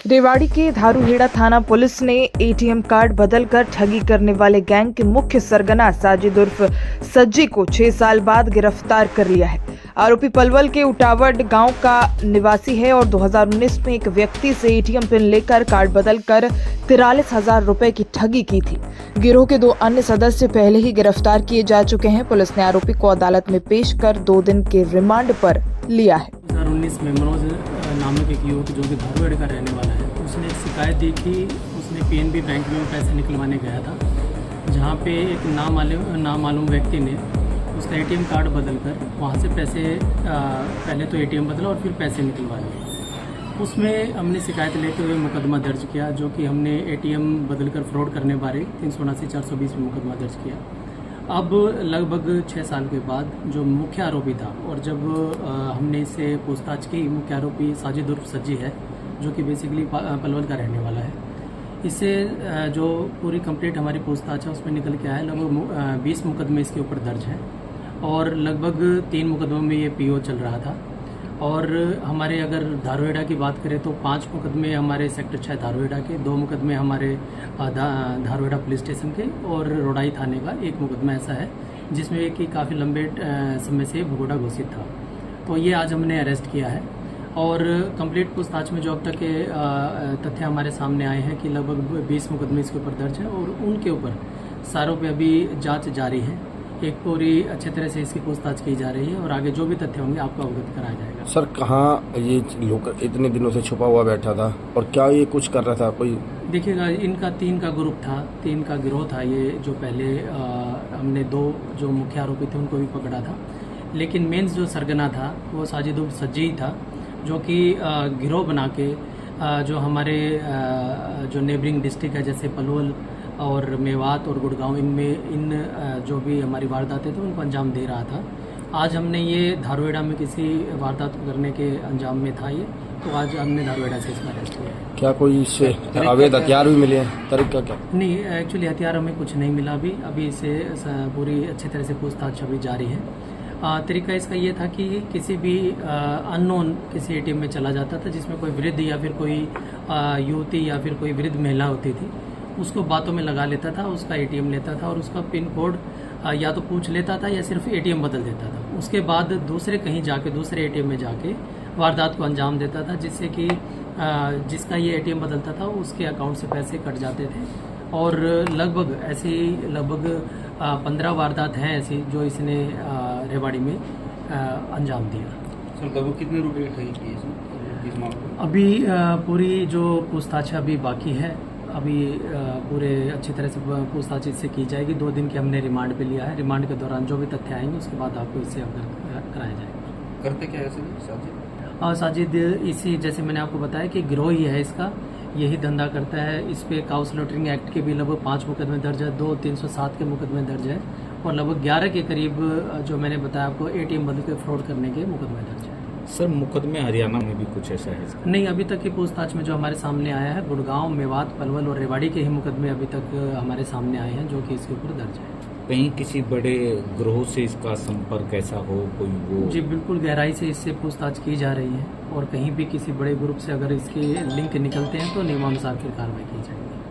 रेवाड़ी के धारूहेड़ा थाना पुलिस ने एटीएम कार्ड बदलकर ठगी करने वाले गैंग के मुख्य सरगना साजिद उर्फ सज्जी को 6 साल बाद गिरफ्तार कर लिया है। आरोपी पलवल के उटावड़ गांव का निवासी है और 2019 में एक व्यक्ति से एटीएम पिन लेकर कार्ड बदलकर 43,000 रुपए की ठगी की थी। गिरोह के 2 अन्य सदस्य पहले ही गिरफ्तार किए जा चुके हैं। पुलिस ने आरोपी को अदालत में पेश कर 2 दिन के रिमांड पर लिया है। 2019 में मनोज नामक एक युवक जो कि धारूहेड़ा का रहने वाला है, उसने एक शिकायत दी कि उसने पीएनबी बैंक में पैसे निकलवाने गया था, जहां पे एक नामालूम व्यक्ति ने उसका एटीएम कार्ड बदलकर वहां से पैसे पहले तो एटीएम बदला और फिर पैसे निकलवा लिए। उसमें हमने शिकायत लेते हुए मुकदमा दर्ज किया, जो कि हमने एटीएम बदलकर फ्रॉड करने बारे 379/420 में मुकदमा दर्ज किया। अब लगभग 6 साल के बाद जो मुख्य आरोपी था, और जब हमने इससे पूछताछ की, मुख्य आरोपी साजिद उर्फ सज्जी है, जो कि बेसिकली पलवल का रहने वाला है। इससे जो पूरी कंप्लीट हमारी पूछताछ है उसमें निकल के आया लगभग 20 मुकदमे इसके ऊपर दर्ज हैं और लगभग 3 मुकदमों में ये पीओ चल रहा था। और हमारे अगर धारूहेड़ा की बात करें तो 5 मुकदमे हमारे सेक्टर 6 धारूहेड़ा के, 2 मुकदमे हमारे धारूहेड़ा पुलिस स्टेशन के और रोडाई थाने का 1 मुकदमा ऐसा है जिसमें कि काफ़ी लंबे समय से भगोड़ा घोषित था। तो ये आज हमने अरेस्ट किया है और कंप्लीट पूछताछ में जो अब तक के तथ्य हमारे सामने आए हैं कि लगभग 20 मुकदमे इसके ऊपर दर्ज हैं और उनके ऊपर सारों पे अभी जांच जारी है। एक पूरी अच्छे तरह से इसकी पूछताछ की जा रही है और आगे जो भी तथ्य होंगे आपको अवगत कराया जाएगा। सर, कहाँ ये लोग इतने दिनों से छुपा हुआ बैठा था और क्या ये कुछ कर रहा था? कोई देखिएगा, इनका 3 का ग्रुप था, 3 का गिरोह था ये। जो पहले हमने 2 जो मुख्य आरोपी थे उनको भी पकड़ा था, लेकिन मेन जो सरगना था वो साजिद उर्फ सज्जी ही था, जो कि गिरोह बना के जो हमारे जो नेबरिंग डिस्ट्रिक्ट है जैसे पलवल और मेवात और गुड़गांव, इनमें इन जो भी हमारी वारदातें थी उनको अंजाम दे रहा था। आज हमने ये धारूहेड़ा में किसी वारदात करने के अंजाम में था ये, तो आज हमने धारूहेड़ा से इसका अरेस्ट किया है। क्या कोई इससे अवैध हथियार भी मिले हैं? तरीका क्या? नहीं, एक्चुअली हथियार हमें कुछ नहीं मिला अभी इसे पूरी अच्छी तरह से पूछताछ अभी जारी है। तरीका इसका ये था कि किसी भी अननोन किसी एटीएम में चला जाता था जिसमें कोई वृद्ध या फिर कोई युवती या फिर कोई वृद्ध महिला होती थी, उसको बातों में लगा लेता था, उसका एटीएम लेता था और उसका पिन कोड या तो पूछ लेता था या सिर्फ एटीएम बदल देता था। उसके बाद दूसरे एटीएम में जाके वारदात को अंजाम देता था, जिससे कि जिसका ये एटीएम बदलता था उसके अकाउंट से पैसे कट जाते थे। और लगभग 15 वारदात हैं ऐसी जो इसने रेवाड़ी में अंजाम दिया। सर, लगभग कितने रुपए की ठगी की है इस मामले में? अभी पूरी जो पूछताछ अभी बाकी है, अभी पूरे अच्छी तरह से पूछताछ इससे की जाएगी। 2 दिन की हमने रिमांड पे लिया है। रिमांड के दौरान जो भी तथ्य आएंगे उसके बाद आपको इससे अवगत कराया जाएगा। करते क्या है साजिद? साजिद इसी, जैसे मैंने आपको बताया कि गिरोह ही है इसका, यही धंधा करता है। इस पे काउस लॉटरिंग एक्ट के भी लगभग 5 मुकदमे दर्ज है, 2 307 के मुकदमे दर्ज है और लगभग 11 के करीब जो मैंने बताया आपको एटीएम बदल के फ्रॉड करने के मुकदमे दर्ज है। सर, मुकदमे हरियाणा में भी कुछ ऐसा है? नहीं, अभी तक की पूछताछ में जो हमारे सामने आया है गुड़गांव, मेवात, पलवल और रेवाड़ी के ही मुकदमे अभी तक हमारे सामने आए हैं जो कि इसके ऊपर दर्ज है। कहीं किसी बड़े ग्रोह से इसका संपर्क ऐसा हो कोई वो? जी बिल्कुल, गहराई से इससे पूछताछ की जा रही है और कहीं भी किसी बड़े ग्रुप से अगर इसके लिंक निकलते हैं तो नियमानुसार फिर कार्रवाई की जाएगी।